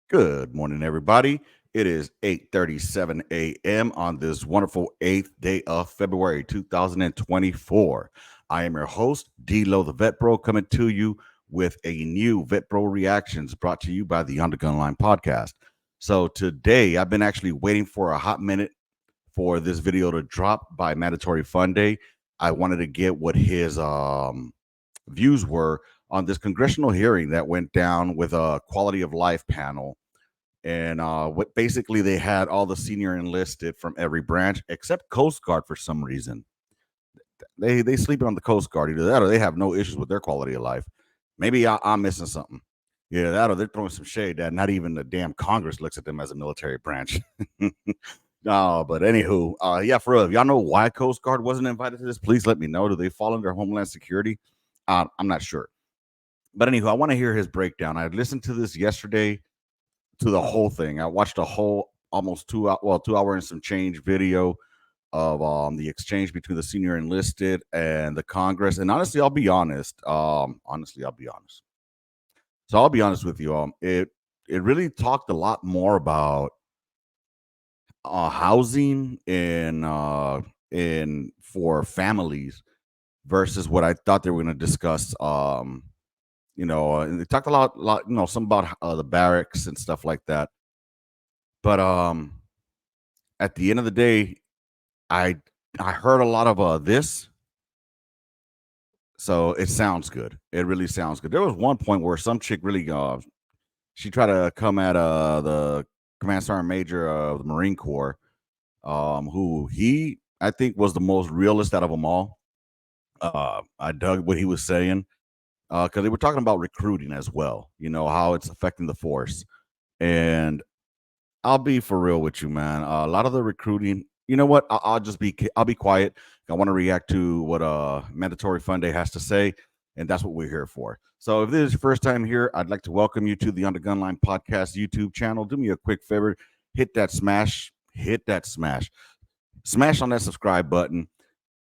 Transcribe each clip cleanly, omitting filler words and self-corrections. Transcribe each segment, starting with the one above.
Good morning, everybody. It is 8:37 a.m. on this wonderful 8th day of February 2024. I am your host, D-Lo the VetBro, coming to you with a new VetBro Reactions brought to you by the Undergun Line podcast. So today, I've been actually waiting for a hot minute for this video to drop by Mandatory Fun Day. I wanted to get what his views were on this congressional hearing that went down with a quality of life panel, and what basically they had all the senior enlisted from every branch except Coast Guard for some reason. They sleep on the Coast Guard, either that or they have no issues with their quality of life. Maybe I'm missing something. Yeah, that or they're throwing some shade that not even the damn Congress looks at them as a military branch. No, but anywho, yeah, for real. If y'all know why Coast Guard wasn't invited to this, please let me know. Do they fall under Homeland Security? I'm not sure. But anywho, I want to hear his breakdown. I listened to this yesterday, to the whole thing. I watched a whole almost 2 hour and some change video of the exchange between the senior enlisted and the Congress. And honestly, I'll be honest. I'll be honest. So I'll be honest with you. It really talked a lot more about housing in for families versus what I thought they were going to discuss. And they talked lot, some about the barracks and stuff like that. But at the end of the day, I I heard a lot of this, so it sounds good. It really sounds good. There was one point where some chick really she tried to come at the command sergeant major of the Marine Corps, who he I think was the most realist out of them all. I dug what he was saying because they were talking about recruiting as well. You know how it's affecting the force, and I'll be for real with you, man. A lot of the recruiting, you know what? I'll be quiet. I want to react to what Mandatory Fun Day has to say, and that's what we're here for. So, if this is your first time here, I'd like to welcome you to the Under Gunline Podcast YouTube channel. Do me a quick favor, hit that smash on that subscribe button,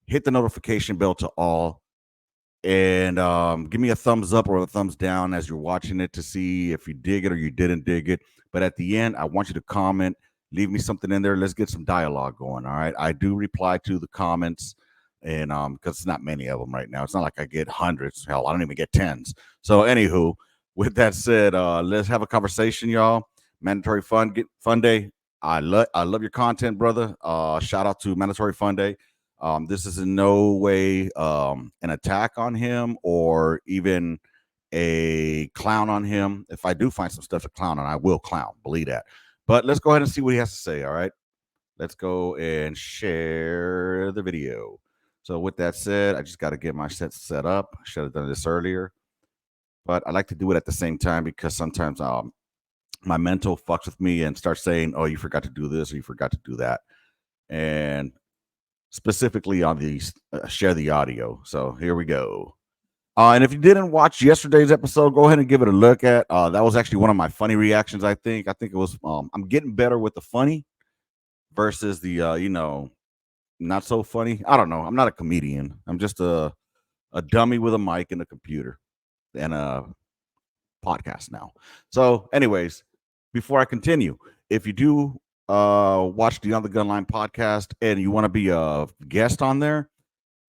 hit the notification bell to all, and give me a thumbs up or a thumbs down as you're watching it to see if you dig it or you didn't dig it. But at the end, I want you to comment, leave me something in there. Let's get some dialogue going. All right. I do reply to the comments, and because it's not many of them right now. It's not like I get hundreds. Hell, I don't even get tens. So, anywho, with that said, let's have a conversation, y'all. Mandatory Fun Day. I love your content, brother. Shout out to Mandatory Fun Day. This is in no way an attack on him or even a clown on him. If I do find some stuff to clown on, I will clown. Believe that. But let's go ahead and see what he has to say. All right. Let's go and share the video. So with that said, I just got to get my set up. I should have done this earlier, but I like to do it at the same time because sometimes my mental fucks with me and starts saying, "Oh, you forgot to do this or you forgot to do that," and specifically on the share the audio. So here we go. And if you didn't watch yesterday's episode, go ahead and give it a look at. That was actually one of my funny reactions. I think it was. I'm getting better with the funny versus the not so funny. I don't know. I'm not a comedian. I'm just a dummy with a mic and a computer and a podcast now. So, anyways, before I continue, if you do watch the On the Gunline podcast and you want to be a guest on there,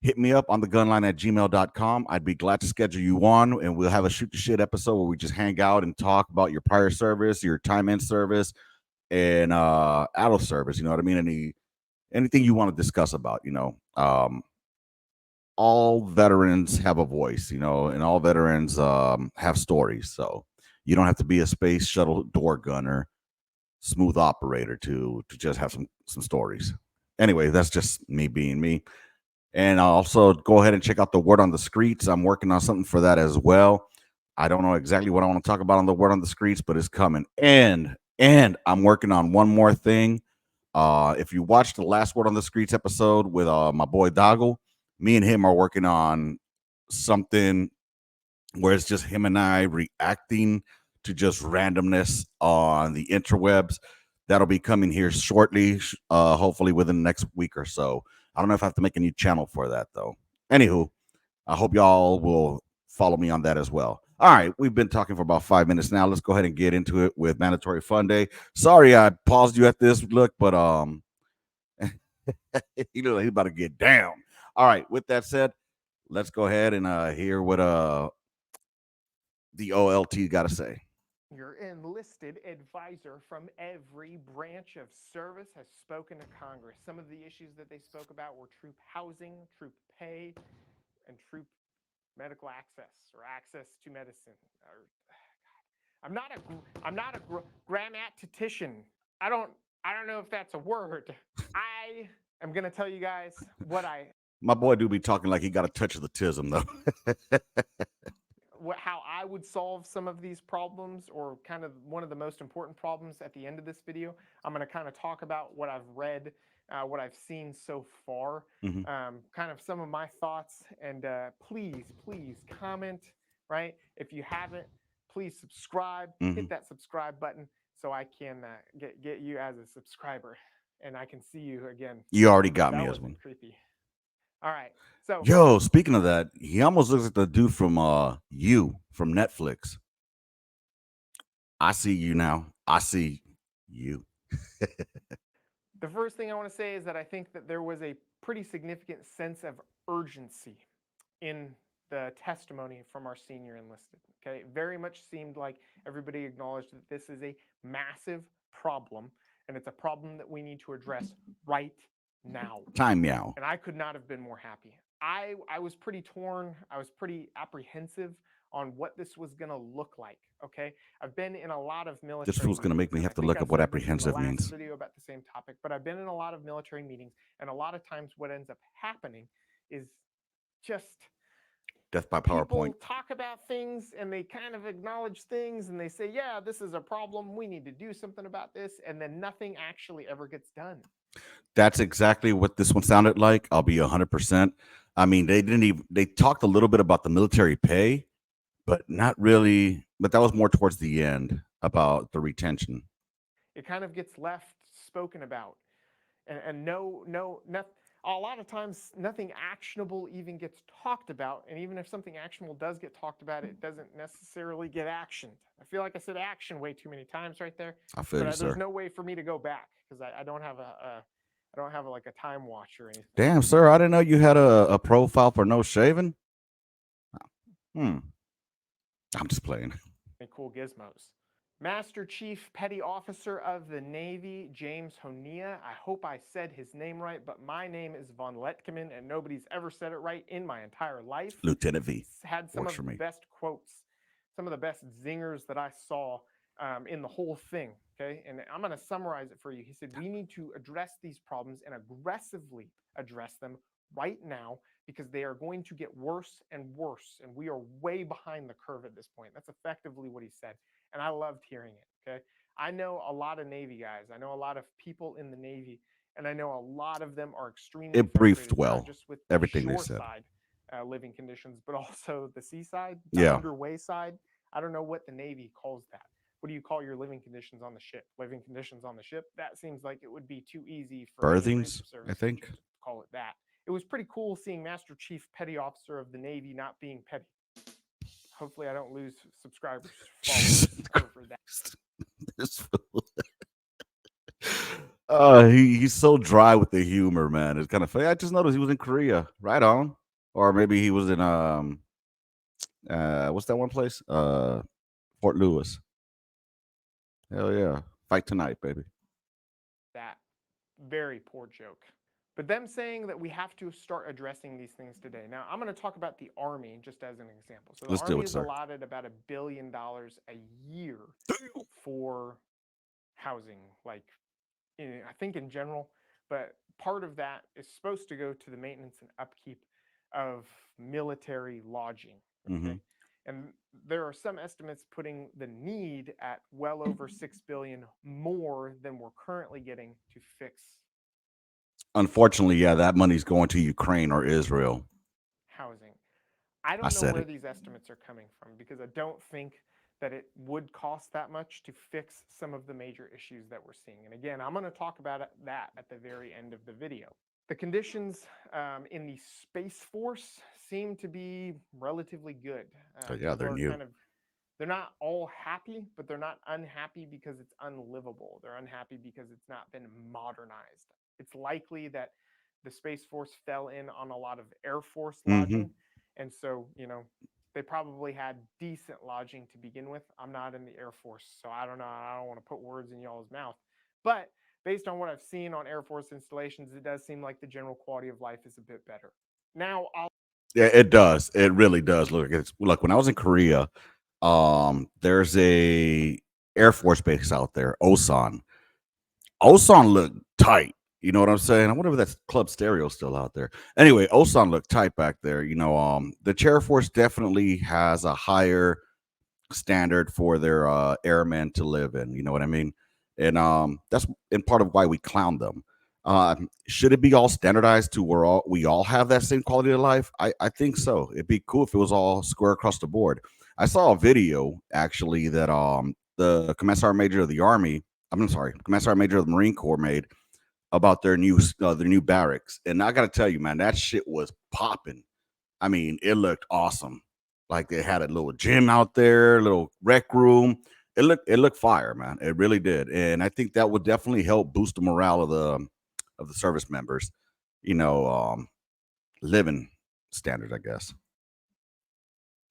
hit me up on the gunline at gmail.com. I'd be glad to schedule you on, and we'll have a shoot the shit episode where we just hang out and talk about your prior service, your time in service, and out of service. You know what I mean? Anything you want to discuss about, all veterans have a voice, and all veterans have stories. So you don't have to be a space shuttle door gunner, smooth operator to just have some stories. Anyway, that's just me being me. And I'll also go ahead and check out the Word on the Streets. I'm working on something for that as well. I don't know exactly what I want to talk about on the Word on the Streets, but it's coming. And I'm working on one more thing. If you watched the last Word on the Streets episode with my boy Doggle, me and him are working on something where it's just him and I reacting to just randomness on the interwebs. That'll be coming here shortly, hopefully within the next week or so. I don't know if I have to make a new channel for that, though. Anywho, I hope y'all will follow me on that as well. All right, we've been talking for about 5 minutes now. Let's go ahead and get into it with mandatory fun day. Sorry, I paused you at this look, but you know he's about to get down. All right, with that said, let's go ahead and hear what the OLT got to say. Your enlisted advisor from every branch of service has spoken to Congress. Some of the issues that they spoke about were troop housing, troop pay, and troop medical access or access to medicine. I'm not a grammatician. I don't I don't know if that's a word. I am gonna tell you guys what I My boy do be talking like he got a touch of the tism though. how I would solve some of these problems, or kind of one of the most important problems at the end of this video. I'm going to kind of talk about what I've read, what I've seen so far, Hmm. kind of some of my thoughts. And please comment, right? If you haven't, please subscribe, Hmm. hit that subscribe button so I can get you as a subscriber and I can see you again. You already got me That as wasn't one. creepy. All right. So Yo, speaking of that, he almost looks like the dude from You from Netflix. I see you now. I see you. the first thing I want to say is that I think that there was a pretty significant sense of urgency in the testimony from our senior enlisted. Okay, it very much seemed like everybody acknowledged that this is a massive problem and it's a problem that we need to address right now. Time meow. And I could not have been more happy. I was pretty torn. I was pretty apprehensive on what this was going to look like. Okay, I've been in a lot of This military fool's gonna make meetings, me and have I to think look I up what said this in the apprehensive last means. video about the same topic. But I've been in a lot of military meetings, and a lot of times what ends up happening is just Death by people PowerPoint. talk about things and they kind of acknowledge things and they say, yeah, this is a problem. We need to do something about this. And then nothing actually ever gets done. That's exactly what this one sounded like. I'll be 100%. I mean, they didn't even. They talked a little bit about the military pay, but not really. But that was more towards the end about the retention. It kind of gets left spoken about. And a lot of times nothing actionable even gets talked about. And even if something actionable does get talked about, it doesn't necessarily get actioned. I feel like I said action way too many times right there, I feel but you, there's sir. no way for me to go back because I don't have I don't have like a time watch or anything. Damn, sir, I didn't know you had a profile for no shaving. Hmm. I'm just playing. Any cool gizmos. Master Chief Petty Officer of the Navy, James Honea. I hope I said his name right, but my name is von Letkeman, and nobody's ever said it right in my entire life. Lieutenant V Had some works of for the me. best quotes, some of the best zingers that I saw in the whole thing. Okay, and I'm going to summarize it for you. He said, we need to address these problems and aggressively address them right now because they are going to get worse and worse, and we are way behind the curve at this point. That's effectively what he said, and I loved hearing it. Okay, I know a lot of Navy guys. I know a lot of people in the Navy, and I know a lot of them are extremely It briefed frustrated, not well, just with the everything they shore said. side living conditions, but also the seaside, the Yeah. underway side. I don't know what the Navy calls that. What do you call your living conditions on the ship? Living conditions on the ship? That seems like it would be too easy for any branch Birthings, of I service to think. just call it that. It was pretty cool seeing Master Chief Petty Officer of the Navy not being petty. Hopefully, I don't lose subscribers, followers over that. This fool. He's so dry with the humor, man. It's kind of funny. I just noticed he was in Korea. Right on. Or maybe he was in what's that one place? Fort Lewis. Hell yeah. Fight tonight, baby. That very poor joke. But them saying that we have to start addressing these things today. Now, I'm going to talk about the Army just as an example. So, the Let's do Army it, is sir. allotted about $1 billion a year for housing, like I think in general, but part of that is supposed to go to the maintenance and upkeep of military lodging. Mm-hmm. Okay. And there are some estimates putting the need at well over 6 billion more than we're currently getting to fix Unfortunately, yeah, that money's going to Ukraine or Israel. housing. I I don't know said where it. these estimates are coming from because I don't think that it would cost that much to fix some of the major issues that we're seeing. And again, I'm going to talk about that at the very end of the video. The conditions in the Space Force seem to be relatively good. Oh, yeah, People they're are new. kind of they're not all happy, but they're not unhappy because it's unlivable. They're unhappy because it's not been modernized. It's likely that the Space Force fell in on a lot of Air Force Mm-hmm. lodging. And so, they probably had decent lodging to begin with. I'm not in the Air Force, so I don't know. I don't want to put words in y'all's mouth. But based on what I've seen on Air Force installations, it does seem like the general quality of life is a bit better. Now, Yeah, it does. It really does. Look, when I was in Korea, there's a Air Force base out there, Osan. Osan looked tight. You know what I'm saying? I wonder if that's Club Stereo still out there. Anyway, Osan looked tight back there. The Air Force definitely has a higher standard for their airmen to live in. You know what I mean? And that's in part of why we clown them. Should it be all standardized to where we all have that same quality of life? I think so. It'd be cool if it was all square across the board. I saw a video actually that the Command Sergeant Major of the Army, I'm sorry, Command Sergeant Major of the Marine Corps made about their new barracks, and I got to tell you, man, that shit was popping. I mean, it looked awesome. Like they had a little gym out there, little rec room. It looked fire, man. It really did. And I think that would definitely help boost the morale of the service members, you know, living standards, I guess.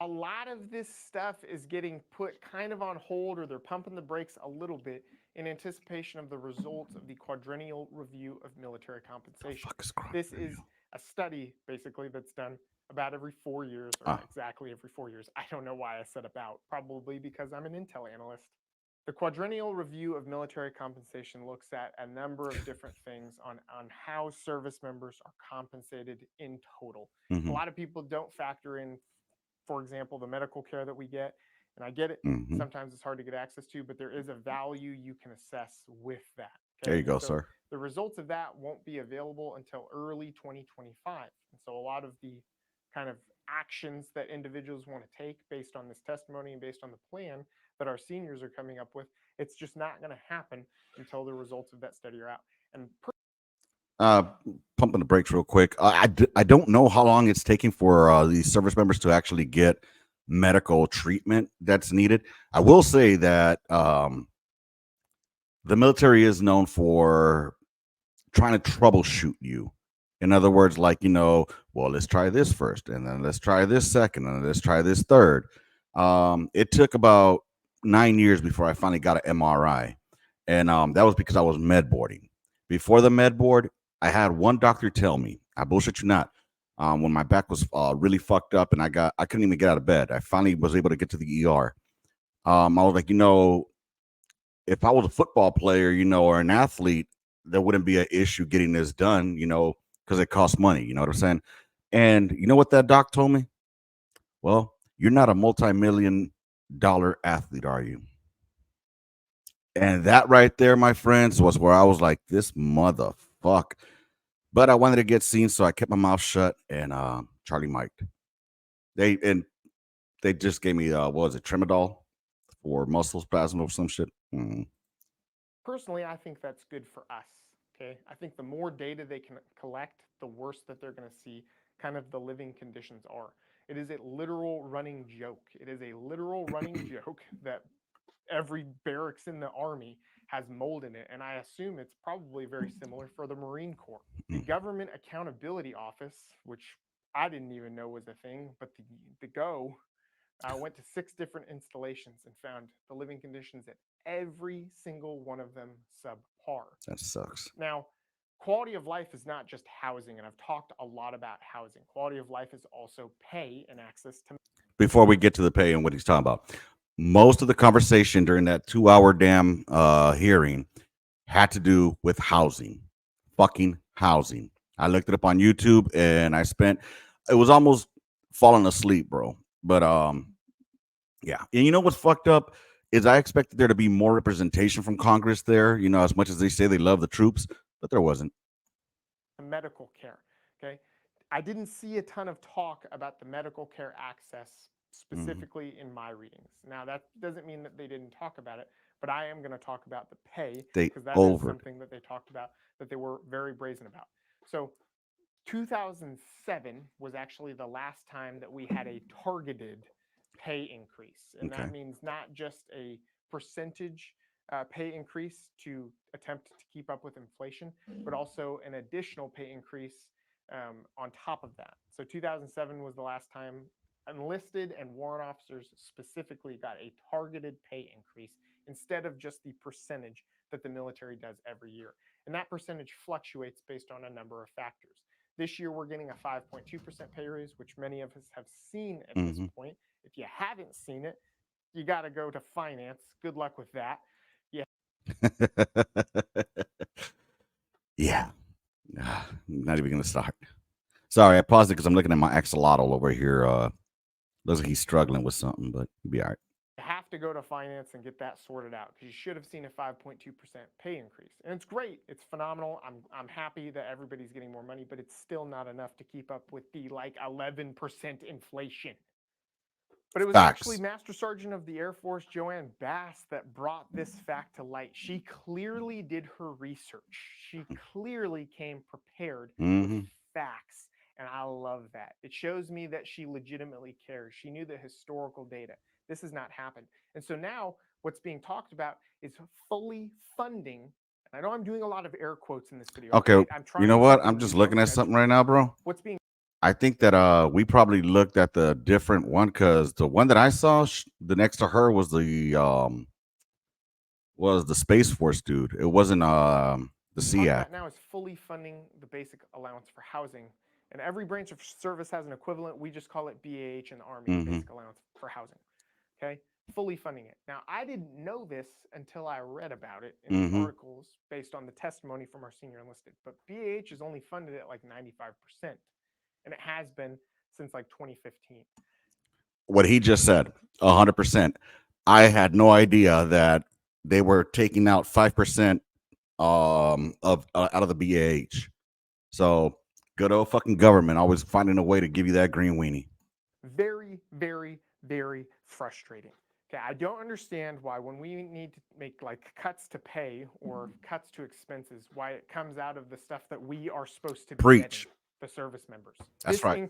a lot of this stuff is getting put kind of on hold, or they're pumping the brakes a little bit in anticipation of the results of the quadrennial review of military compensation. Fuck is This is a study basically that's done about every 4 years, or Ah, exactly every 4 years. I don't know why I said about, probably because I'm an intel analyst. The quadrennial review of military compensation looks at a number of different things on how service members are compensated in total. A mm-hmm, lot of people don't factor in, for example, the medical care that we get. And I get it. mm-hmm. Sometimes it's hard to get access to, but there is a value you can assess with that. There Okay. you And go, so sir. the results of that won't be available until early 2025. And so a lot of the kind of actions that individuals want to take based on this testimony and based on the plan that our seniors are coming up with, it's just not going to happen until the results of that study are out. And Uh, Pumping the brakes real quick. I don't know how long it's taking for these service members to actually get medical treatment that's needed. I will say that the military is known for trying to troubleshoot you. In other words, like, well, let's try this first, and then let's try this second, and then let's try this third. It took about 9 years before I finally got an MRI, and that was because I was med boarding. Before the med board, I had one doctor tell me, I bullshit you not, when my back was really fucked up and I couldn't even get out of bed. I finally was able to get to the ER. I was like, if I was a football player, or an athlete, there wouldn't be an issue getting this done, because it costs money. You know what I'm saying? And you know what that doc told me? Well, you're not a multi-million-dollar athlete, are you? And that right there, my friends, was where I was like, this motherfucker. But I wanted to get seen, so I kept my mouth shut and Charlie mic'd. And they just gave me what was it, Tramadol for muscle spasm or some shit. personally, I think that's good for us. Okay. I think the more data they can collect, the worse that they're going to see kind of the living conditions are. It is a literal running joke. It is a literal running joke that every barracks in the Army has mold in it. And I assume it's probably very similar for the Marine Corps. The Government Accountability Office, which I didn't even know was a thing, but the GO went to 6 different installations and found the living conditions at every single one of them subpar. That sucks. Now, quality of life is not just housing, and I've talked a lot about housing. Quality of life is also pay and access to. Before we get to the pay and what he's talking about, most of the conversation during that 2 hour damn hearing had to do with housing, fucking housing. I looked it up on YouTube and it was almost falling asleep, bro. But yeah. And you know what's fucked up is I expected there to be more representation from Congress there, as much as they say they love the troops, but there wasn't. Medical care. Okay. I didn't see a ton of talk about the medical care access Mhm. specifically in my readings. Now, that doesn't mean that they didn't talk about it, but I am going to talk about the pay They because that is over. something that they talked about that they were very brazen about. So, 2007 was actually the last time that we had a targeted pay increase. And that means not just a percentage pay increase to attempt to keep up with inflation, but also an additional pay increase on top of that. So 2007 was the last time enlisted and warrant officers specifically got a targeted pay increase instead of just the percentage that the military does every year. And that percentage fluctuates based on a number of factors. This year, we're getting a 5.2% pay raise, which many of us have seen at this point. If you haven't seen it, you got to go to finance. Good luck with that. Yeah. Not even going to start. Sorry, I paused it because I'm looking at my axolotl over here. Looks like he's struggling with something, but he'll be all right. You have to go to finance and get that sorted out because you should have seen a 5.2% pay increase. And it's great. It's phenomenal. I'm happy that everybody's getting more money, but it's still not enough to keep up with the like 11% inflation. But it was actually Master Sergeant of the Air Force, Joanne Bass, that brought this fact to light. She clearly did her research. She clearly came prepared with facts. And I love that. It shows me that she legitimately cares. She knew the historical data. This has not happened. And so now what's being talked about is fully funding. And I know I'm doing a lot of air quotes in this video. Okay. Right? I'm trying. You know what? I'm just looking at something right now, bro. What's being I think that we probably looked at the different one because the one that I saw, the next to her was the Space Force dude. It wasn't the SEAC. Now is fully funding the basic allowance for housing, and every branch of service has an equivalent. We just call it BAH in the Army, basic allowance for housing. Okay, fully funding it. Now I didn't know this until I read about it in the articles based on the testimony from our senior enlisted. But BAH is only funded at like 95%. And it has been since like 2015. What he just said, 100%. I had no idea that they were taking out 5% of out of the BAH. So good old fucking government always finding a way to give you that green weenie. Very, very, very frustrating. Okay, I don't understand why when we need to make like cuts to pay or cuts to expenses, why it comes out of the stuff that we are supposed to be Preach. Getting. The service members. That's right.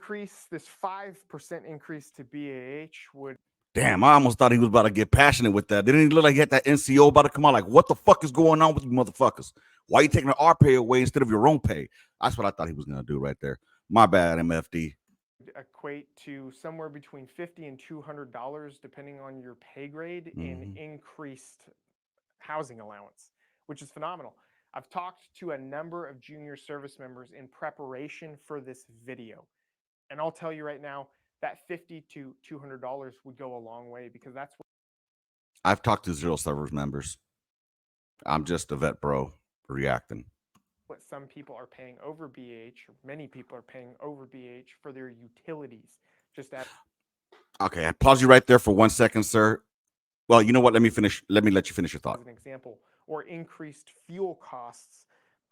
This 5% increase to BAH would. Damn, I almost thought he was about to get passionate with that. Didn't he look like he had that NCO about to come out? Like, what the fuck is going on with you motherfuckers? Why are you taking our pay away instead of your own pay? That's what I thought he was going to do right there. My bad, MFD. Equate to somewhere between $50 and $200, depending on your pay grade, in increased housing allowance, which is phenomenal. I've talked to a number of junior service members in preparation for this video. And I'll tell you right now, that $50 to $200 would go a long way because that's what I've talked to 0 service members. I'm just a vet bro reacting. What some people are paying over BH, or many people are paying over BH for their utilities. Okay, I pause you right there for 1 second, sir. Well, you know what? Let me let you finish your thought. As an example, or increased fuel costs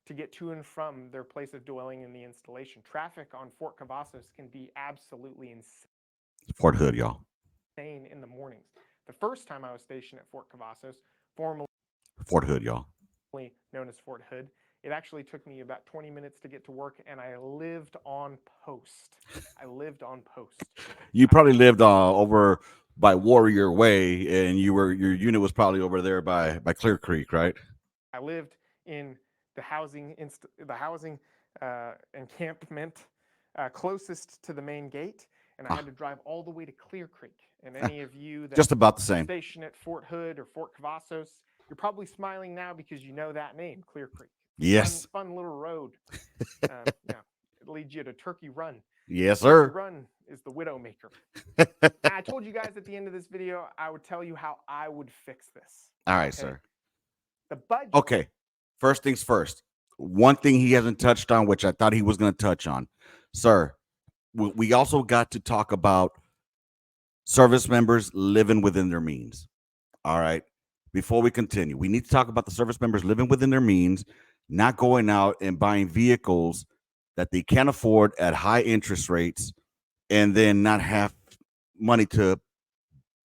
to get to and from their place of dwelling in the installation. Traffic on Fort Cavazos can be absolutely insane. Fort Hood, y'all. Insane in the mornings. The first time I was stationed at Fort Cavazos, formerly Fort Hood, y'all, known as Fort Hood, it actually took me about 20 minutes to get to work, and I lived on post. You probably lived over by Warrior Way, and your unit was probably over there by Clear Creek, right? I lived in the housing encampment closest to the main gate, and I had to drive all the way to Clear Creek. And any of you that just about the same station at Fort Hood or Fort Cavazos, you're probably smiling now because you know that name, Clear Creek. Yes. Fun little road. Yeah, it leads you to Turkey Run. Yes, sir. Turkey Run is the Widowmaker. I told you guys at the end of this video, I would tell you how I would fix this. All right, sir. The budget. Okay. First things first. One thing he hasn't touched on, which I thought he was going to touch on. Sir, we also got to talk about service members living within their means. All right. Before we continue, we need to talk about the service members living within their means, not going out and buying vehicles that they can't afford at high interest rates and then not have money to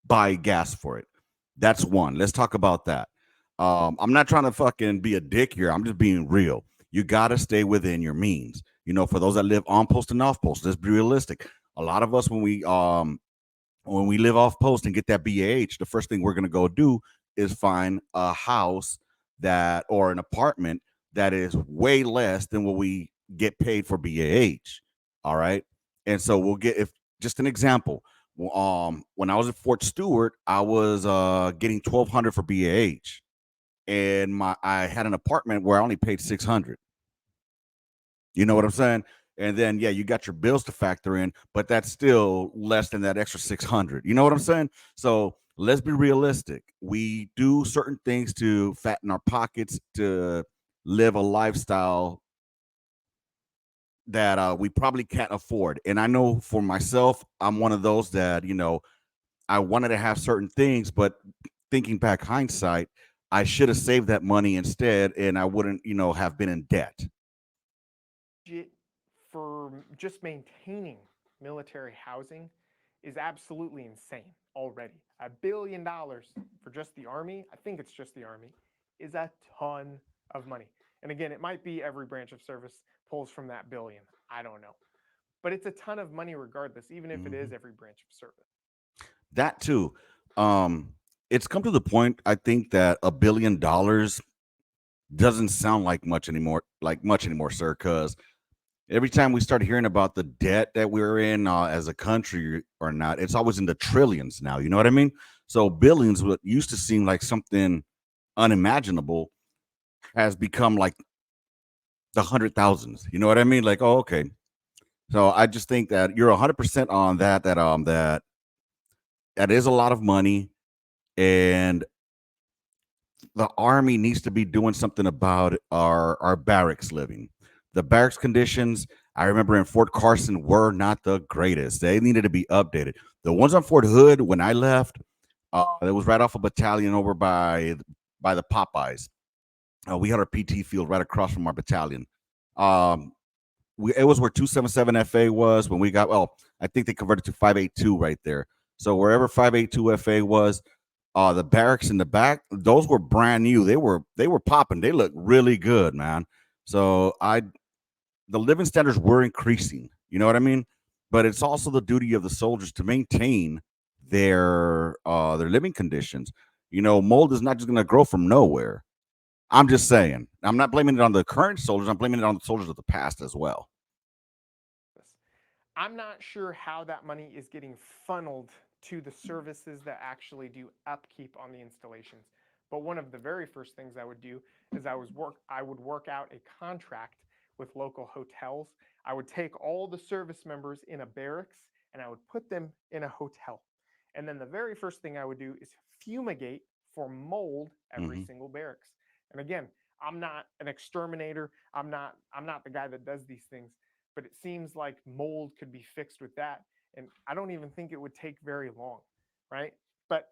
buy gas for it. That's one. Let's talk about that. I'm not trying to fucking be a dick here. I'm just being real. You got to stay within your means. You know, for those that live on post and off post, let's be realistic. A lot of us, when when we live off post and get that BAH, the first thing we're going to go do is find a house that or an apartment that is way less than what we get paid for BAH. All right. And so we'll get, if just an example, when I was at Fort Stewart, I was getting 1,200 for BAH, and I had an apartment where I only paid 600. You know what I'm saying? And then yeah, you got your bills to factor in, but that's still less than that extra 600. You know what I'm saying? So let's be realistic. We do certain things to fatten our pockets, to live a lifestyle that we probably can't afford. And I know for myself, I'm one of those that, I wanted to have certain things, but thinking back hindsight, I should have saved that money instead, and I wouldn't, have been in debt. For just maintaining military housing is absolutely insane already. $1 billion for just the Army, I think it's just the Army, is a ton of money. And again, it might be every branch of service pulls from that billion. I don't know. But it's a ton of money regardless, even if it is every branch of service. That too. It's come to the point, I think, that $1 billion doesn't sound like much anymore, sir, because every time we start hearing about the debt that we're in as a country or not, it's always in the trillions now. You know what I mean? So billions, what used to seem like something unimaginable, has become like the hundred thousands. You know what I mean? Like, oh, okay. So I just think that you're 100% on that. That is a lot of money, and the Army needs to be doing something about our barracks living. The barracks conditions, I remember in Fort Carson, were not the greatest. They needed to be updated. The ones on Fort Hood, when I left, it was right off a battalion over by the Popeyes. We had our PT field right across from our battalion. Um, it was where 277 FA was when we got. Well, I think they converted to 582 right there. So wherever 582 FA was, the barracks in the back, those were brand new. They were popping. They looked really good, man. So the living standards were increasing. You know what I mean? But it's also the duty of the soldiers to maintain their living conditions. Mold is not just going to grow from nowhere. I'm just saying. I'm not blaming it on the current soldiers. I'm blaming it on the soldiers of the past as well. I'm not sure how that money is getting funneled to the services that actually do upkeep on the installations. But one of the very first things I would do is I would work out a contract with local hotels. I would take all the service members in a barracks and I would put them in a hotel. And then the very first thing I would do is fumigate for mold every single barracks. And again, I'm not an exterminator. I'm not the guy that does these things, but it seems like mold could be fixed with that. And I don't even think it would take very long, right? But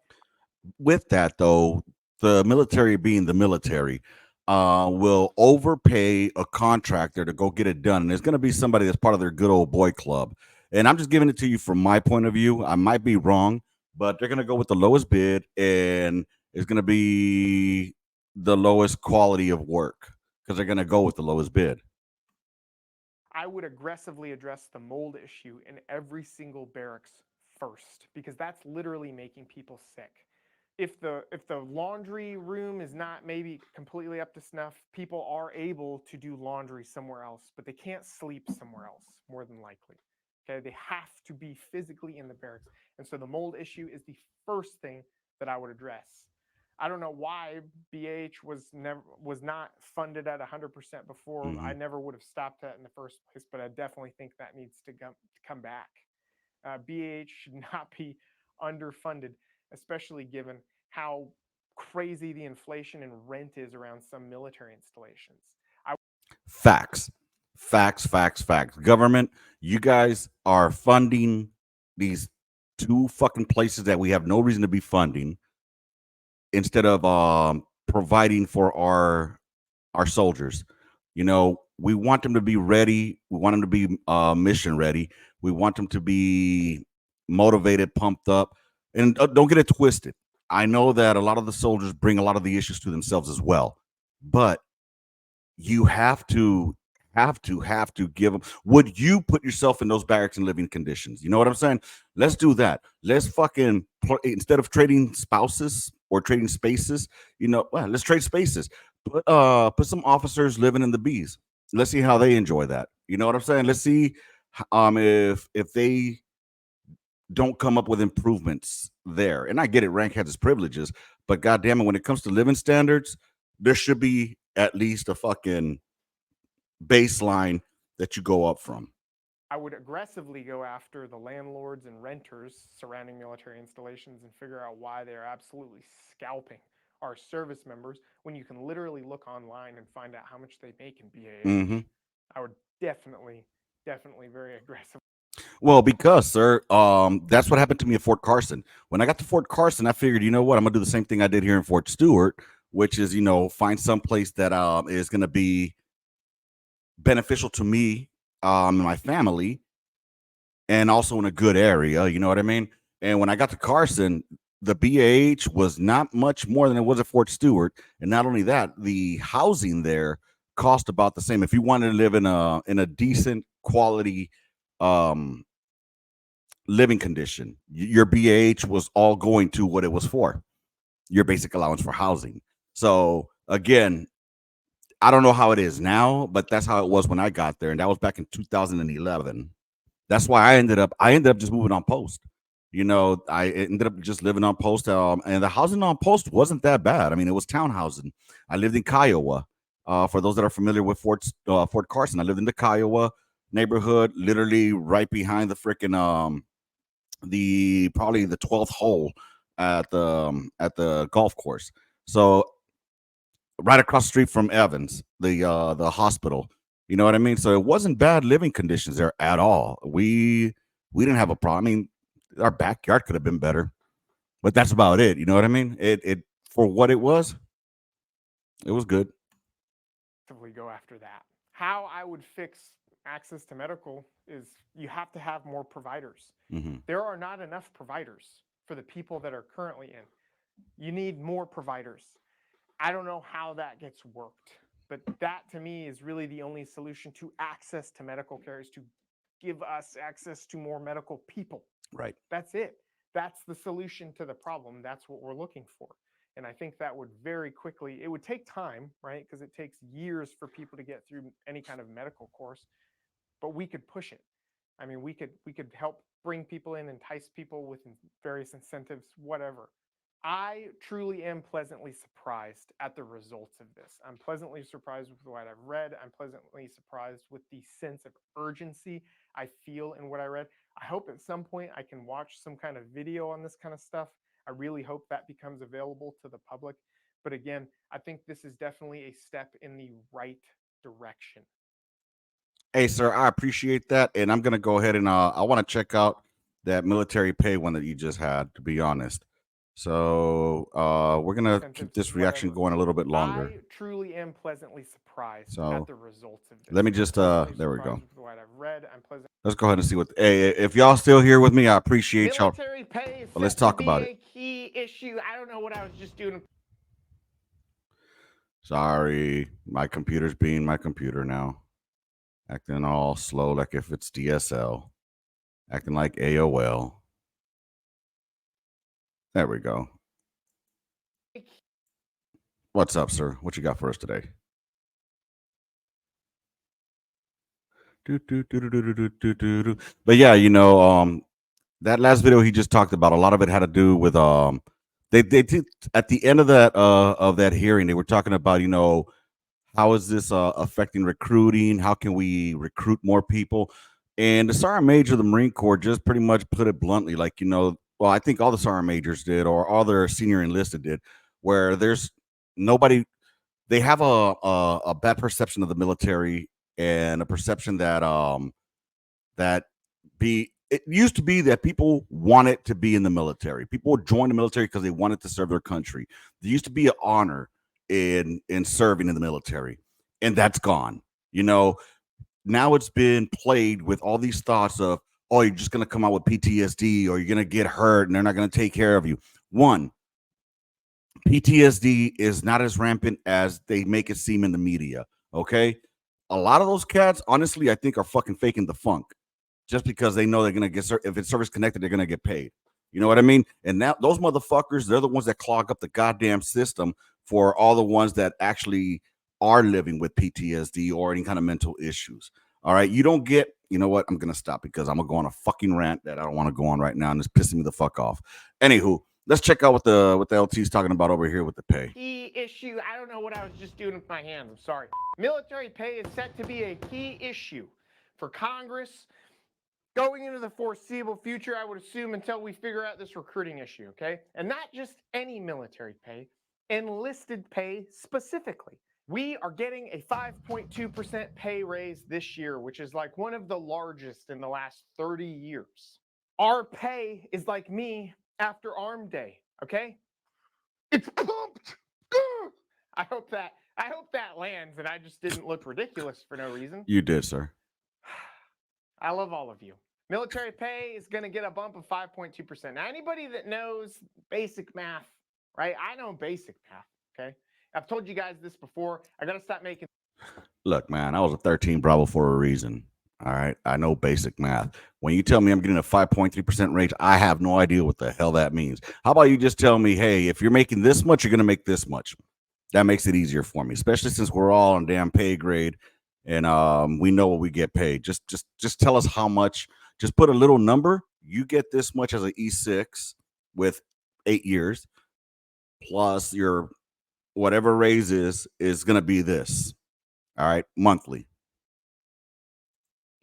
with that though, the military being the military, will overpay a contractor to go get it done. And there's going to be somebody that's part of their good old boy club. And I'm just giving it to you from my point of view. I might be wrong, but they're going to go with the lowest bid, and it's going to be the lowest quality of work because they're going to go with the lowest bid. I would aggressively address the mold issue in every single barracks first, because that's literally making people sick. If the laundry room is not maybe completely up to snuff, people are able to do laundry somewhere else, but they can't sleep somewhere else, more than likely. Okay, they have to be physically in the barracks. And so the mold issue is the first thing that I would address. I don't know why BH was not funded at 100% before. I never would have stopped that in the first place, but I definitely think that needs to come back. BH should not be underfunded, especially given how crazy the inflation and rent is around some military installations. Facts, facts. Government, you guys are funding these two fucking places that we have no reason to be funding, instead of providing for our soldiers. We want them to be ready. We want them to be mission ready. We want them to be motivated, pumped up. And don't get it twisted. I know that a lot of the soldiers bring a lot of the issues to themselves as well, but you have to have to give them. Would you put yourself in those barracks and living conditions? You know what I'm saying? Let's do that. Let's fucking instead of trading spouses or trading spaces, well, let's trade spaces. Put some officers living in the B's. Let's see how they enjoy that. You know what I'm saying? Let's see if they don't come up with improvements there. And I get it, rank has its privileges, but goddamn it, when it comes to living standards, there should be at least a fucking baseline that you go up from. I would aggressively go after the landlords and renters surrounding military installations and figure out why they are absolutely scalping our service members when you can literally look online and find out how much they make in BAH. Mm-hmm. I would definitely very aggressive. Well, because sir, that's what happened to me at Fort Carson. When I got to Fort Carson, I figured, you know what, I'm gonna do the same thing I did here in Fort Stewart, which is, find some place that is gonna be beneficial to me, and my family, and also in a good area. You know what I mean? And when I got to Carson, the BAH was not much more than it was at Fort Stewart, and not only that, the housing there cost about the same. If you wanted to live in a decent quality living condition, your BAH was all going to what it was for, your basic allowance for housing. So again, I don't know how it is now, but that's how it was when I got there, and that was back in 2011. That's why I ended up just moving on post. I ended up just living on post, and the housing on post wasn't that bad. I mean, it was townhousing. I lived in Kiowa. For those that are familiar with Fort Carson, I lived in the Kiowa neighborhood, literally right behind the freaking probably the 12th hole at the golf course. So right across the street from Evans, the hospital. You know what I mean? So it wasn't bad living conditions there at all. We didn't have a problem. I mean, our backyard could have been better, but that's about it. You know what I mean? It for what it was good. Go after that. How I would fix access to medical is you have to have more providers. Mm-hmm. There are not enough providers for the people that are currently in. You need more providers. I don't know how that gets worked, but that to me is really the only solution to access to medical care, is to give us access to more medical people. Right. That's it. That's the solution to the problem. That's what we're looking for. And I think that would very quickly, it would take time, right? Because it takes years for people to get through any kind of medical course, but we could push it. I mean, we could help bring people in, entice people with various incentives, whatever. I truly am pleasantly surprised at the results of this. I'm pleasantly surprised with what I've read. I'm pleasantly surprised with the sense of urgency I feel in what I read. I hope at some point I can watch some kind of video on this kind of stuff. I really hope that becomes available to the public. But again, I think this is definitely a step in the right direction. Hey, sir, I appreciate that, and I'm gonna go ahead and I want to check out that military pay one that you just had. To be honest, so we're gonna keep this reaction going a little bit longer. I truly am pleasantly surprised So, at the results of this. Let me just there we go. With what I've read, I'm pleasant. Let's go ahead and see what. Hey, if y'all still here with me, I appreciate y'all. Military pay is But let's talk about it. A key issue. I don't know what I was just doing. Sorry, my computer's being my computer now, acting all slow like if it's DSL, acting like AOL. There we go. What's up, sir? What you got for us today? But yeah, that last video he just talked about, a lot of it had to do with they did at the end of that hearing, they were talking about, how is this affecting recruiting? How can we recruit more people? And the Sergeant Major of the Marine Corps just pretty much put it bluntly, like, well, I think all the Sergeant Majors did, or all their Senior Enlisted did, where there's nobody, they have a bad perception of the military, and a perception that it used to be that people wanted to be in the military. People would join the military because they wanted to serve their country. There used to be an honor in serving in the military, and that's gone. Now it's been played with all these thoughts of, oh, you're just going to come out with PTSD, or you're going to get hurt and they're not going to take care of you. One, PTSD is not as rampant as they make it seem in the media. Okay. a lot of those cats, honestly, I think are fucking faking the funk just because they know they're gonna get if it's service connected, they're gonna get paid. You know what I mean? And now those motherfuckers, they're the ones that clog up the goddamn system for all the ones that actually are living with PTSD or any kind of mental issues. All right, you don't get. You know what? I'm gonna stop because I'm gonna go on a fucking rant that I don't want to go on right now, and it's pissing me the fuck off. Anywho, let's check out what the LT's talking about over here with the pay. Key issue. I don't know what I was just doing with my hands. I'm sorry. Military pay is set to be a key issue for Congress going into the foreseeable future, I would assume, until we figure out this recruiting issue, okay? And not just any military pay, enlisted pay specifically. We are getting a 5.2% pay raise this year, which is like one of the largest in the last 30 years. Our pay is like me after Arm Day, okay? It's pumped. I hope that lands and I just didn't look ridiculous for no reason. You did, sir. I love all of you. Military pay is going to get a bump of 5.2%. Now, anybody that knows basic math, right? I know basic math, okay? I've told you guys this before. I got to stop making. Look, man, I was a 13 Bravo for a reason. All right. I know basic math. When you tell me I'm getting a 5.3% raise, I have no idea what the hell that means. How about you just tell me, hey, if you're making this much, you're going to make this much. That makes it easier for me, especially since we're all on damn pay grade and we know what we get paid. Just tell us how much. Just put a little number. You get this much as an E6 with 8 years plus your whatever raise is going to be this. All right, monthly.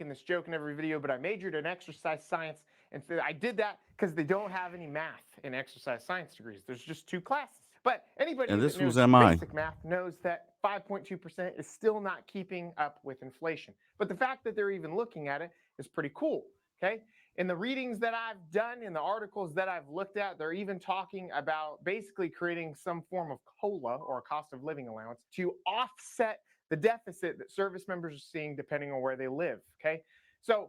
In this joke in every video, but I majored in exercise science, and so I did that because they don't have any math in exercise science degrees. There's just 2 classes. But anybody And this that knows was MI. basic math knows that 5.2% is still not keeping up with inflation. But the fact that they're even looking at it is pretty cool. Okay. In the readings that I've done, in the articles that I've looked at, they're even talking about basically creating some form of COLA, or a cost of living allowance, to offset the deficit that service members are seeing depending on where they live. Okay. So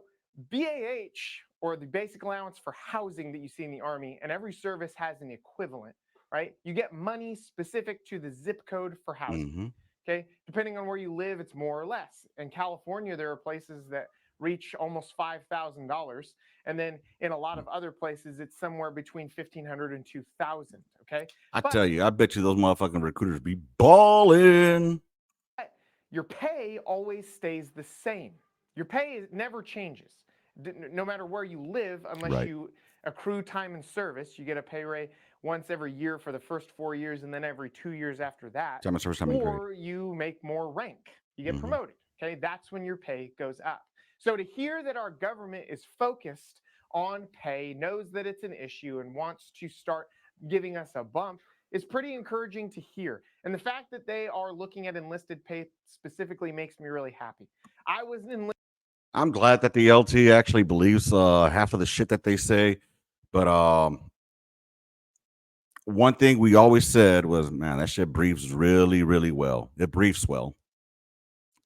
BAH, or the basic allowance for housing that you see in the Army, and every service has an equivalent, right? You get money specific to the zip code for housing. Mm-hmm. Okay. Depending on where you live, it's more or less. In California, there are places that reach almost $5,000. And then in a lot of other places, it's somewhere between $1,500 and $2,000. Okay. I tell you, I bet you those motherfucking recruiters be balling. But your pay always stays the same. Your pay never changes, no matter where you live, unless you accrue time in service. You get a pay rate once every year for the first 4 years, and then every 2 years after that. Time of service, time in grade. Or you make more rank. You get promoted. Okay, that's when your pay goes up. So to hear that our government is focused on pay, knows that it's an issue, and wants to start giving us a bump is pretty encouraging to hear. And the fact that they are looking at enlisted pay specifically makes me really happy. I was enlisted. I'm glad that the LT actually believes half of the shit that they say. But one thing we always said was, man, that shit briefs really, really well. It briefs well.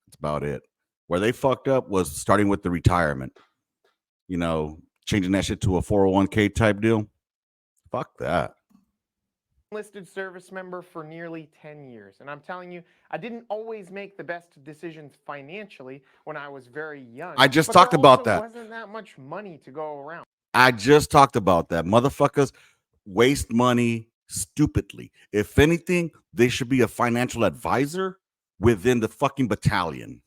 That's about it. Where they fucked up was starting with the retirement. You know, changing that shit to a 401k type deal. Fuck that. Enlisted service member for nearly 10 years. And I'm telling you, I didn't always make the best decisions financially when I was very young. I just talked about that. There wasn't that much money to go around. I just talked about that. Motherfuckers waste money stupidly. If anything, they should be a financial advisor within the fucking battalion.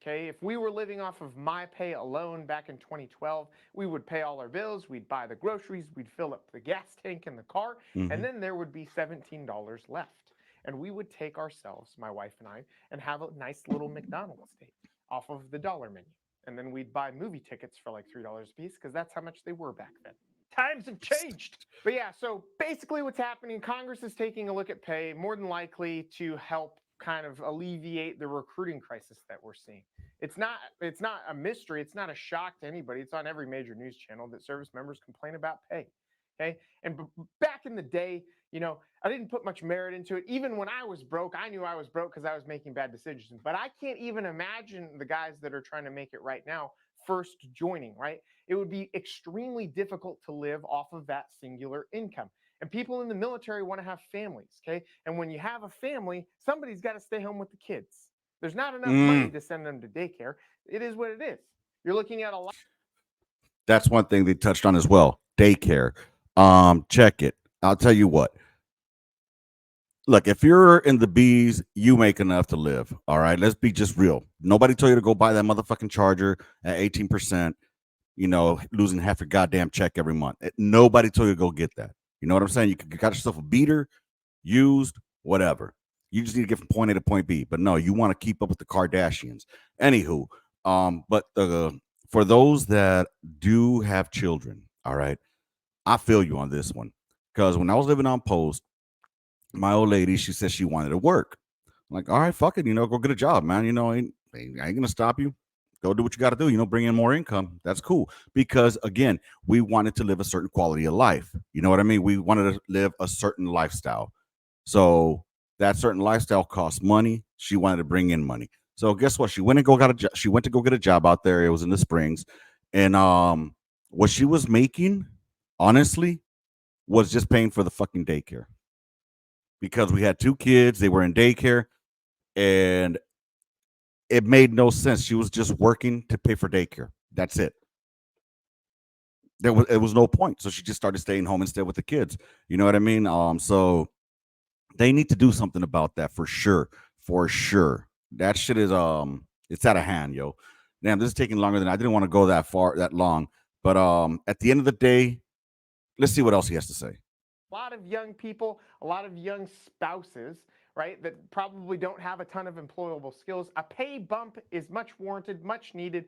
Okay, if we were living off of my pay alone back in 2012, we would pay all our bills, we'd buy the groceries, we'd fill up the gas tank in the car, and then there would be $17 left. And we would take ourselves, my wife and I, and have a nice little McDonald's date off of the dollar menu. And then we'd buy movie tickets for like $3 a piece, because that's how much they were back then. Times have changed. But yeah, so basically what's happening, Congress is taking a look at pay, more than likely to help kind of alleviate the recruiting crisis that we're seeing. It's not a mystery. It's not a shock to anybody. It's on every major news channel that service members complain about pay. Okay. And back in the day, you know, I didn't put much merit into it. Even when I was broke, I knew I was broke because I was making bad decisions. But I can't even imagine the guys that are trying to make it right now first joining, right? It would be extremely difficult to live off of that singular income. And people in the military want to have families, okay? And when you have a family, somebody's got to stay home with the kids. There's not enough money to send them to daycare. It is what it is. You're looking at a lot. That's one thing they touched on as well. Daycare. Check it. I'll tell you what. Look, if you're in the bees, you make enough to live. All right. Let's be just real. Nobody told you to go buy that motherfucking charger at 18%, losing half your goddamn check every month. Nobody told you to go get that. You know what I'm saying? You got yourself a beater, used, whatever. You just need to get from point A to point B. But no, you want to keep up with the Kardashians. Anywho, but for those that do have children, all right, I feel you on this one. Because when I was living on post, my old lady, she said she wanted to work. I'm like, all right, fuck it, go get a job, man. I ain't gonna stop you. Go do what you got to do. Bring in more income. That's cool. Because again, we wanted to live a certain quality of life. You know what I mean? We wanted to live a certain lifestyle. So that certain lifestyle costs money. She wanted to bring in money. So guess what? She went and she went to go get a job out there. It was in the Springs, and what she was making, honestly, was just paying for the fucking daycare because we had two kids. They were in daycare, and it made no sense. She was just working to pay for daycare. That's it. It was no point. So she just started staying home instead with the kids. You know what I mean? So they need to do something about that for sure. For sure. That shit is it's out of hand, yo. Damn, this is taking longer than I didn't want to go that long. But at the end of the day, let's see what else he has to say. A lot of young people, a lot of young spouses, right, that probably don't have a ton of employable skills. A pay bump is much warranted, much needed,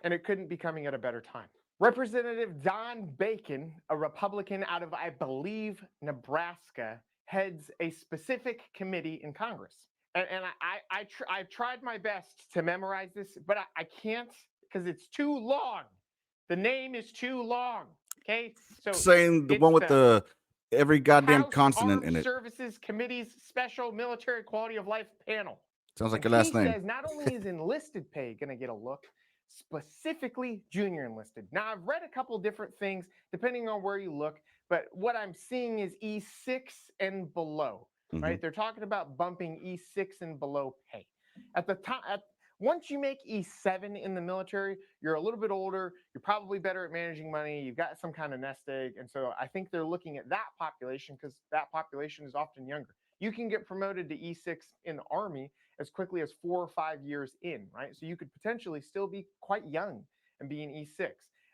and it couldn't be coming at a better time. Representative Don Bacon, a Republican out of, I believe, Nebraska, heads a specific committee in Congress. And I've tried my best to memorize this, but I can't because it's too long. The name is too long. Okay, so saying the one with the every goddamn consonant in it. Services Committee's Special Military Quality of Life Panel. Sounds like your last name. He says not only is enlisted pay going to get a look, specifically junior enlisted. Now, I've read a couple different things depending on where you look, but what I'm seeing is E6 and below, right? They're talking about bumping E6 and below pay. At the time, once you make E7 in the military, you're a little bit older, you're probably better at managing money, you've got some kind of nest egg. And so I think they're looking at that population because that population is often younger. You can get promoted to E6 in the Army as quickly as 4 or 5 years in, right? So you could potentially still be quite young and be in E6.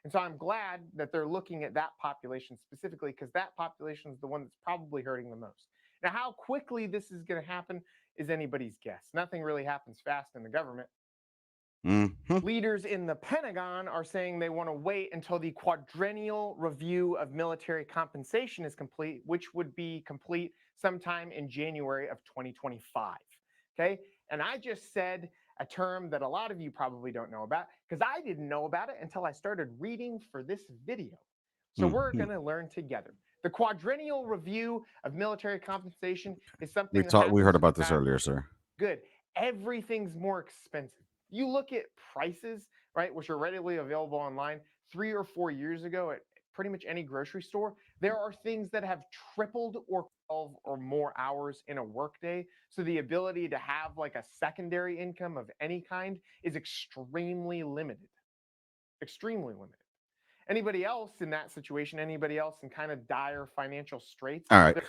And so I'm glad that they're looking at that population specifically because that population is the one that's probably hurting the most. Now, how quickly this is going to happen is anybody's guess. Nothing really happens fast in the government. Leaders in the Pentagon are saying they want to wait until the quadrennial review of military compensation is complete, which would be complete sometime in January of 2025. Okay. And I just said a term that a lot of you probably don't know about because I didn't know about it until I started reading for this video. So we're going to learn together. The quadrennial review of military compensation is something we heard about this earlier, sir. Good. Everything's more expensive. You look at prices, right, which are readily available online 3 or 4 years ago at pretty much any grocery store. There are things that have tripled or 12 or more hours in a workday. So the ability to have like a secondary income of any kind is extremely limited. Extremely limited. Anybody else in that situation, anybody else in kind of dire financial straits? All right.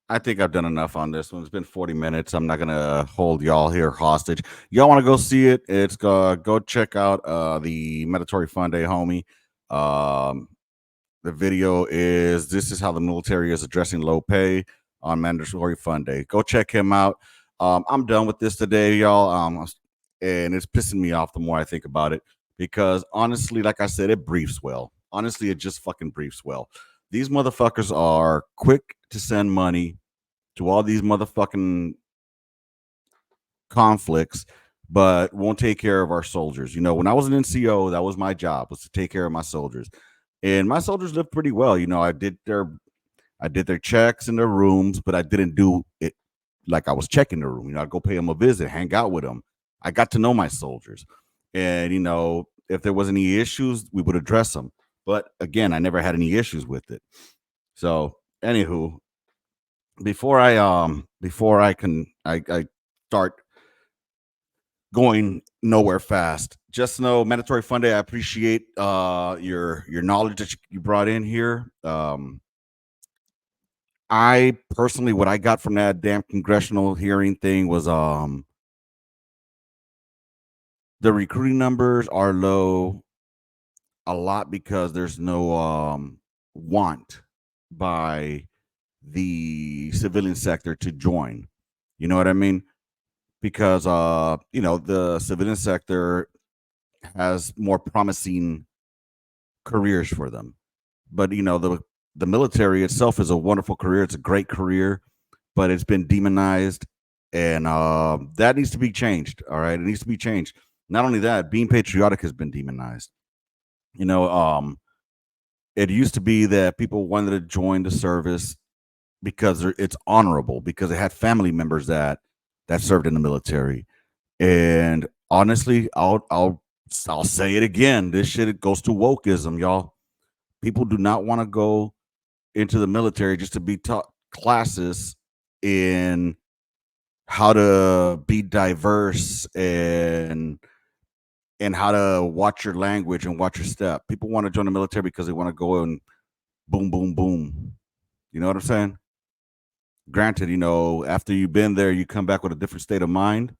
I think I've done enough on this one. It's been 40 minutes. I'm not gonna hold y'all here hostage. Y'all want to go see it? It's go check out the Mandatory Fund Day, homie. The video is "This is how the military is addressing low pay on Mandatory Fund Day." Go check him out. I'm done with this today, y'all. And it's pissing me off the more I think about it because honestly, like I said, it briefs well. Honestly, it just fucking briefs well. These motherfuckers are quick to send money to all these motherfucking conflicts, but won't take care of our soldiers. When I was an NCO, that was my job, was to take care of my soldiers. And my soldiers lived pretty well. I did their checks in their rooms, but I didn't do it like I was checking the room. I'd go pay them a visit, hang out with them. I got to know my soldiers. And, if there was any issues, we would address them. But again, I never had any issues with it. So, anywho, before I start going nowhere fast. Just know, mandatory fun day. I appreciate your knowledge that you brought in here. I personally, what I got from that damn congressional hearing thing was the recruiting numbers are low a lot because there's no want by the civilian sector to join. You know what I mean? Because the civilian sector has more promising careers for them. But the military itself is a wonderful career. It's a great career, but it's been demonized, and that needs to be changed. All right, it needs to be changed. Not only that, being patriotic has been demonized. It used to be that people wanted to join the service because it's honorable, because it had family members that served in the military. And honestly, I'll say it again. This shit goes to wokeism, y'all. People do not want to go into the military just to be taught classes in how to be diverse and how to watch your language and watch your step. People want to join the military because they want to go and boom, boom, boom. You know what I'm saying? Granted, after you've been there, you come back with a different state of mind.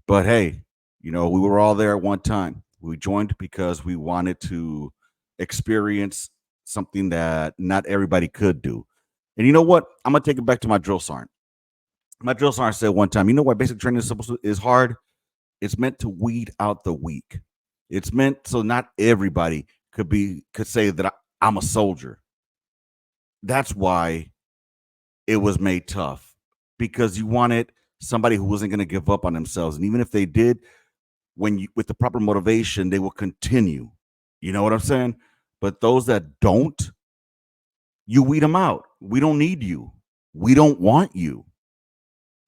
But hey, we were all there at one time. We joined because we wanted to experience something that not everybody could do. And you know what? I'm gonna take it back to my drill sergeant. My drill sergeant said one time, you know why basic training is hard? It's meant to weed out the weak. It's meant so not everybody could say that I'm a soldier. That's why it was made tough, because you wanted somebody who wasn't going to give up on themselves, and even if they did, with the proper motivation, they will continue. You know what I'm saying? But those that don't, you weed them out. We don't need you. We don't want you.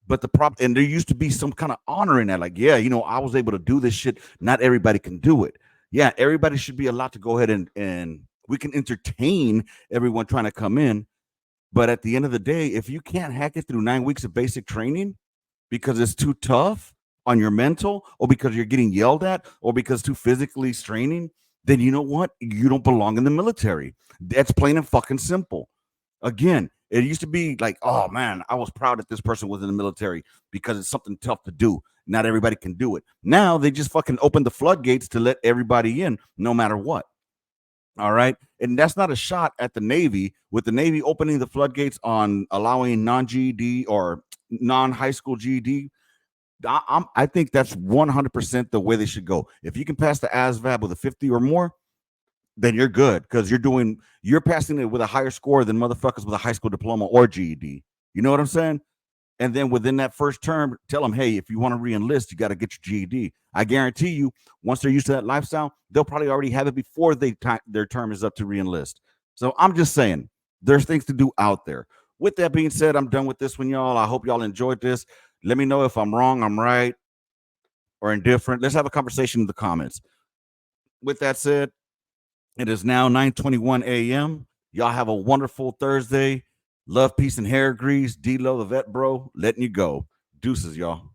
But and there used to be some kind of honor in that. Like, yeah, I was able to do this shit. Not everybody can do it. Yeah, everybody should be allowed to go ahead and we can entertain everyone trying to come in. But at the end of the day, if you can't hack it through 9 weeks of basic training because it's too tough on your mental, or because you're getting yelled at, or because too physically straining, then you know what? You don't belong in the military. That's plain and fucking simple. Again, it used to be like, oh man, I was proud that this person was in the military because it's something tough to do. Not everybody can do it. Now they just fucking open the floodgates to let everybody in, no matter what. All right. And that's not a shot at the Navy, with the Navy opening the floodgates on allowing non-GED or non-high school GED. I think that's 100% the way they should go. If you can pass the ASVAB with a 50 or more, then you're good, because you're passing it with a higher score than motherfuckers with a high school diploma or GED. You know what I'm saying? And then within that first term, tell them, hey, if you want to re-enlist, you got to get your GED. I guarantee you, once they're used to that lifestyle, they'll probably already have it before their term is up to re-enlist. So I'm just saying, there's things to do out there. With that being said, I'm done with this one, y'all. I hope y'all enjoyed this. Let me know if I'm wrong, I'm right, or indifferent. Let's have a conversation in the comments. With that said, it is now 9:21 a.m. Y'all have a wonderful Thursday. Love, peace, and hair grease. D-Lo, the VetBro, letting you go. Deuces, y'all.